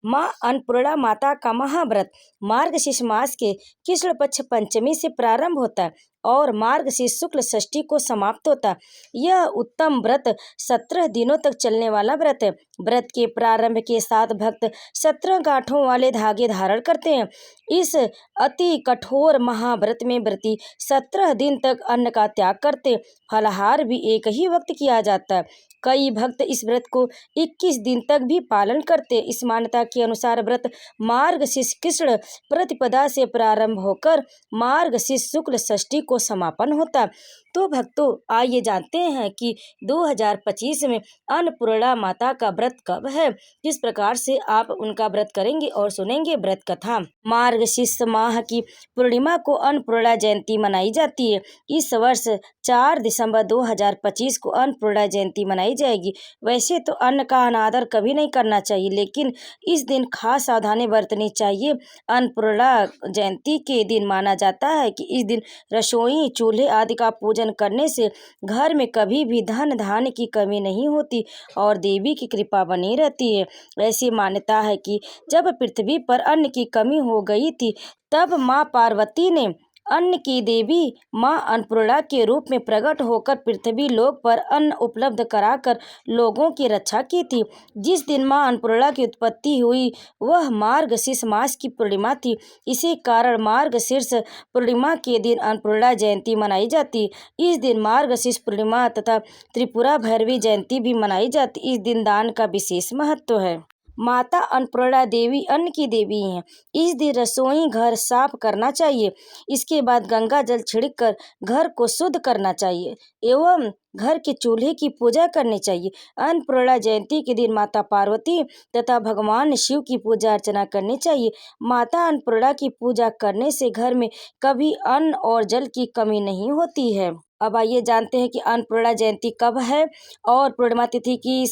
माँ अन्नपूर्णा माता का महाव्रत मार्गशीर्ष मास के कृष्ण पक्ष पंचमी से प्रारंभ होता है और मार्गशीर्ष शुक्ल षष्ठी को समाप्त होता है। यह उत्तम व्रत 17 दिनों तक चलने वाला व्रत है। व्रत के प्रारंभ के साथ भक्त 17 गांठों वाले धागे धारण करते हैं। इस अति कठोर महाव्रत में व्रती 17 दिन तक अन्न का त्याग करते। फलाहार भी एक ही वक्त किया जाता है। कई भक्त इस व्रत को 21 दिन तक भी पालन करते। इस मान्यता के अनुसार व्रत मार्गशीर्ष कृष्ण प्रतिपदा से प्रारंभ होकर मार्गशीर्ष शुक्ल षष्ठी को समापन होता। तो भक्तों, आइए जानते हैं कि 2025 में अन्नपूर्णा माता का व्रत कब है, किस प्रकार से आप उनका व्रत करेंगे और सुनेंगे व्रत कथा। मार्गशीर्ष माह की पूर्णिमा को अन्नपूर्णा जयंती मनाई जाती है। इस वर्ष 4 दिसंबर 2025 को अन्नपूर्णा जयंती मनाई जाएगी। वैसे तो अन्न का अनादर कभी नहीं करना चाहिए, लेकिन इस दिन खास सावधानी बरतनी चाहिए। अन्नपूर्णा जयंती के दिन माना जाता है कि इस दिन रसोई, चूल्हे आदि का पूजन करने से घर में कभी भी धन धान्य की कमी नहीं होती और देवी की कृपा बनी रहती है। ऐसी मान्यता है कि जब पृथ्वी पर अन्न की कमी हो गई थी, तब माँ पार्वती ने अन्न की देवी माँ अन्नपूर्णा के रूप में प्रकट होकर पृथ्वी लोक पर अन्न उपलब्ध कराकर लोगों की रक्षा की थी। जिस दिन माँ अन्नपूर्णा की उत्पत्ति हुई वह मार्गशीर्ष मास की पूर्णिमा थी। इसी कारण मार्गशीर्ष पूर्णिमा के दिन अन्नपूर्णा जयंती मनाई जाती। इस दिन मार्गशीर्ष पूर्णिमा तथा त्रिपुरा भैरवी जयंती भी मनाई जाती। इस दिन दान का विशेष महत्व है। माता अन्नपूर्णा देवी अन्न की देवी हैं। इस दिन रसोई घर साफ करना चाहिए। इसके बाद गंगा जल छिड़क कर घर को शुद्ध करना चाहिए एवं घर के चूल्हे की पूजा करनी चाहिए। अन्नपूर्णा जयंती के दिन माता पार्वती तथा भगवान शिव की पूजा अर्चना करनी चाहिए। माता अन्नपूर्णा की पूजा करने से घर में कभी अन्न और जल की कमी नहीं होती है। अब आइए जानते हैं कि अन्नपूर्णा जयंती कब है और पूर्णिमा तिथि की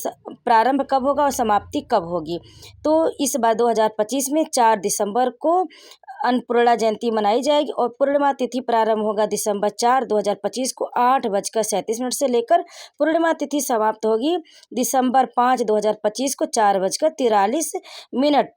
प्रारंभ कब होगा और समाप्ति कब होगी। तो इस बार 2025 में 4 दिसंबर को अन्नपूर्णा जयंती मनाई जाएगी और पूर्णिमा तिथि प्रारंभ होगा दिसंबर 4, 2025 को 8:37 से लेकर पूर्णिमा तिथि समाप्त होगी दिसंबर 5, 2025 को 4:43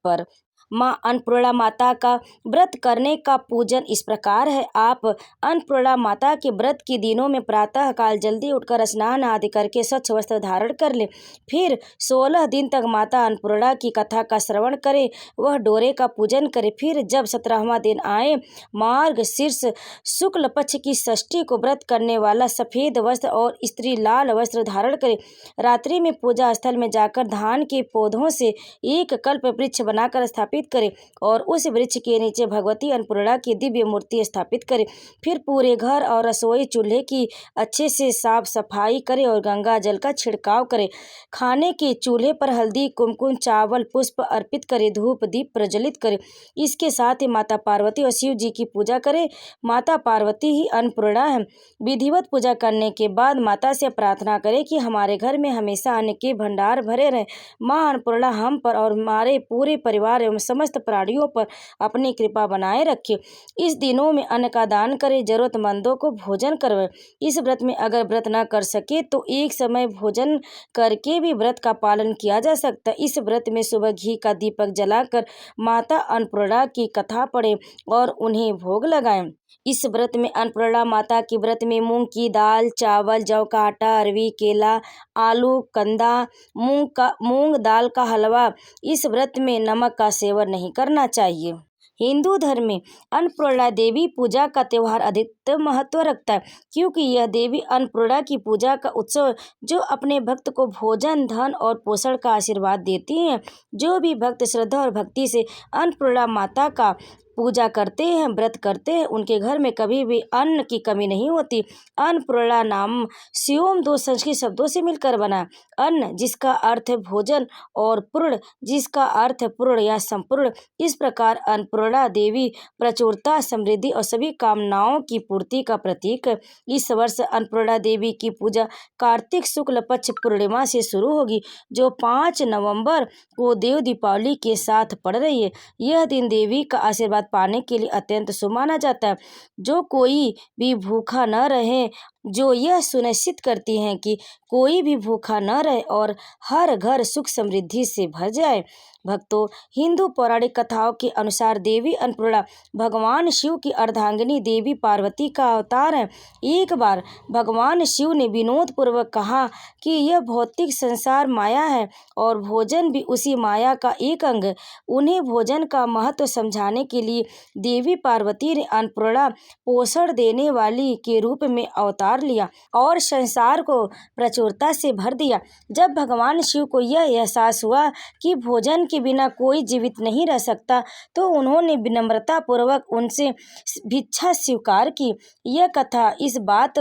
पर। माँ अन्नपूर्णा माता का व्रत करने का पूजन इस प्रकार है। आप अन्नपूर्णा माता के व्रत के दिनों में प्रातः काल जल्दी उठकर स्नान आदि करके स्वच्छ वस्त्र धारण कर लें। फिर 16 दिन तक माता अन्नपूर्णा की कथा का श्रवण करें, वह डोरे का पूजन करें। फिर जब 17वां दिन आए, मार्गशीर्ष शुक्ल पक्ष की षष्ठी को व्रत करने वाला सफ़ेद वस्त्र और स्त्री लाल वस्त्र धारण करे। रात्रि में पूजा स्थल में जाकर धान के पौधों से एक कल्प वृक्ष बनाकर स्थापित करें और उस वृक्ष के नीचे भगवती अन्नपूर्णा की दिव्य मूर्ति स्थापित करें। फिर पूरे घर और रसोई चूल्हे की अच्छे से साफ सफाई करें और गंगा जल का छिड़काव करें। खाने के चूल्हे पर हल्दी, कुमकुम, चावल, पुष्प अर्पित करें, धूप दीप प्रज्वलित करें। इसके साथ ही माता पार्वती और शिव जी की पूजा करें। माता पार्वती ही अन्नपूर्णा है। विधिवत पूजा करने के बाद माता से प्रार्थना करें कि हमारे घर में हमेशा अन्न के भंडार भरे रहें। माँ अन्नपूर्णा हम पर और हमारे पूरे परिवार एवं समस्त प्राणियों पर अपनी कृपा बनाए रखे। इस दिनों में अन्न का दान करें, जरूरतमंदों को भोजन करवाएं। इस व्रत में अगर व्रत न कर सके तो एक समय भोजन करके भी व्रत का पालन किया जा सकता है। इस व्रत में सुबह घी का दीपक जलाकर माता अन्नपूर्णा की कथा पढ़ें और उन्हें भोग लगाएं। इस व्रत में अन्नपूर्णा माता के व्रत में मूंग की दाल, चावल, जौ का आटा, अरवी, केला, आलू, कंदा, मूंग दाल का हलवा। इस व्रत में नमक का सेवन नहीं करना चाहिए। हिंदू धर्म में अन्नपूर्णा देवी पूजा का त्यौहार अधिकतम महत्व रखता है, क्योंकि यह देवी अन्नपूर्णा की पूजा का उत्सव जो अपने भक्त को भोजन, धन और पोषण का आशीर्वाद देती हैं। जो भी भक्त श्रद्धा और भक्ति से अन्नपूर्णा माता का पूजा करते हैं, व्रत करते हैं, उनके घर में कभी भी अन्न की कमी नहीं होती। अन्नपूर्णा नाम स्योम 2 संस्कृत शब्दों से मिलकर बना। अन्न जिसका अर्थ है भोजन और पूर्ण जिसका अर्थ है पूर्ण या संपूर्ण। इस प्रकार अन्नपूर्णा देवी प्रचुरता, समृद्धि और सभी कामनाओं की पूर्ति का प्रतीक है। इस वर्ष अन्नपूर्णा देवी की पूजा कार्तिक शुक्ल पक्ष पूर्णिमा से शुरू होगी, जो 5 नवंबर को देव दीपावली के साथ पड़ रही है। यह दिन देवी का आशीर्वाद पाने के लिए अत्यंत शुभ माना जाता है। जो कोई भी भूखा न रहे जो यह सुनिश्चित करती हैं कि कोई भी भूखा न रहे और हर घर सुख समृद्धि से भर जाए। भक्तों, हिंदू पौराणिक कथाओं के अनुसार देवी अन्नपूर्णा भगवान शिव की अर्धांगिनी देवी पार्वती का अवतार है। एक बार भगवान शिव ने विनोद पूर्वक कहा कि यह भौतिक संसार माया है और भोजन भी उसी माया का एक अंग है। उन्हें भोजन का महत्व समझाने के लिए देवी पार्वती ने अन्नपूर्णा पोषण देने वाली के रूप में अवतार लिया और संसार को प्रचुरता से भर दिया। जब भगवान शिव को यह एहसास हुआ कि भोजन के बिना कोई जीवित नहीं रह सकता, तो उन्होंने विनम्रता पूर्वक उनसे भिक्षा स्वीकार की। यह कथा इस बात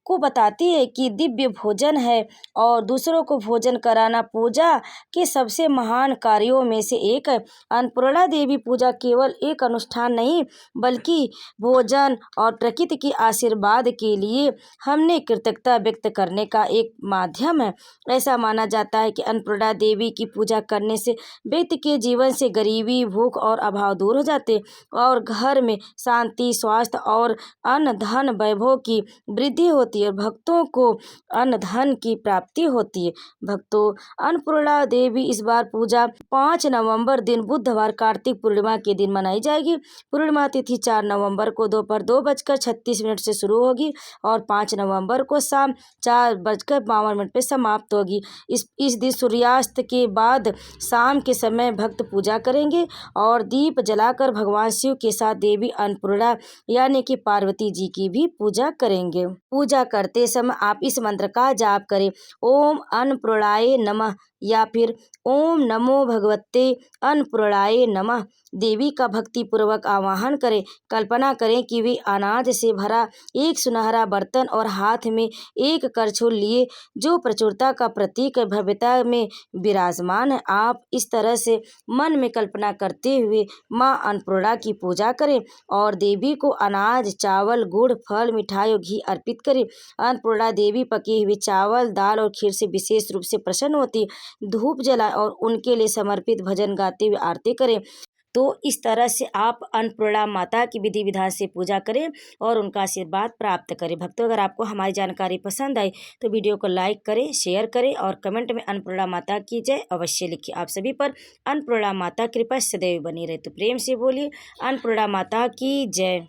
को बताती है कि दिव्य भोजन है और दूसरों को भोजन कराना पूजा के सबसे महान कार्यों में से एक है। अन्नपूर्णा देवी पूजा केवल एक अनुष्ठान नहीं, बल्कि भोजन और प्रकृति के आशीर्वाद के लिए हमने कृतज्ञता व्यक्त करने का एक माध्यम है। ऐसा माना जाता है कि अन्नपूर्णा देवी की पूजा करने से व्यक्ति के जीवन से गरीबी, भूख और अभाव दूर हो जाते और घर में शांति, स्वास्थ्य और अन्न धन वैभव की वृद्धि होती है। भक्तों को अन्न धन की प्राप्ति होती है। भक्तों, अन्नपूर्णा देवी इस बार पूजा 5 नवंबर दिन बुधवार कार्तिक पूर्णिमा के दिन मनाई जाएगी। पूर्णिमा तिथि 4 नवंबर को दोपहर 2:36 से शुरू होगी और 5 नवंबर को शाम 4:52 पर समाप्त होगी। इस दिन सूर्यास्त के बाद शाम के समय भक्त पूजा करेंगे और दीप जलाकर भगवान शिव के साथ देवी अन्नपूर्णा यानी कि पार्वती जी की भी पूजा करेंगे। पूजा करते समय आप इस मंत्र का जाप करें, ओम अन्नपूर्णाय नमः या फिर ओम नमो भगवते अन्नपूर्णाय नमः। देवी का भक्ति पूर्वक आवाहन करें। कल्पना करें कि वे अनाज से भरा एक सुनहरा बर्तन और हाथ में एक करछुल लिए, जो प्रचुरता का प्रतीक है, भव्यता में विराजमान है। आप इस तरह से मन में कल्पना करते हुए माँ अन्नपूर्णा की पूजा करें और देवी को अनाज, चावल, गुड़, फल, मिठाई और घी अर्पित करें। अन्नपूर्णा देवी पके हुए चावल, दाल और खीर से विशेष रूप से प्रसन्न होती। धूप जलाएं और उनके लिए समर्पित भजन गाते हुए आरती करें। तो इस तरह से आप अन्नपूर्णा माता की विधि विधान से पूजा करें और उनका आशीर्वाद प्राप्त करें। भक्तों, अगर आपको हमारी जानकारी पसंद आई तो वीडियो को लाइक करें, शेयर करें और कमेंट में अन्नपूर्णा माता की जय अवश्य लिखिए। आप सभी पर अन्नपूर्णा माता कृपा सदैव बनी रहे। तो प्रेम से बोलिए अन्नपूर्णा माता की जय।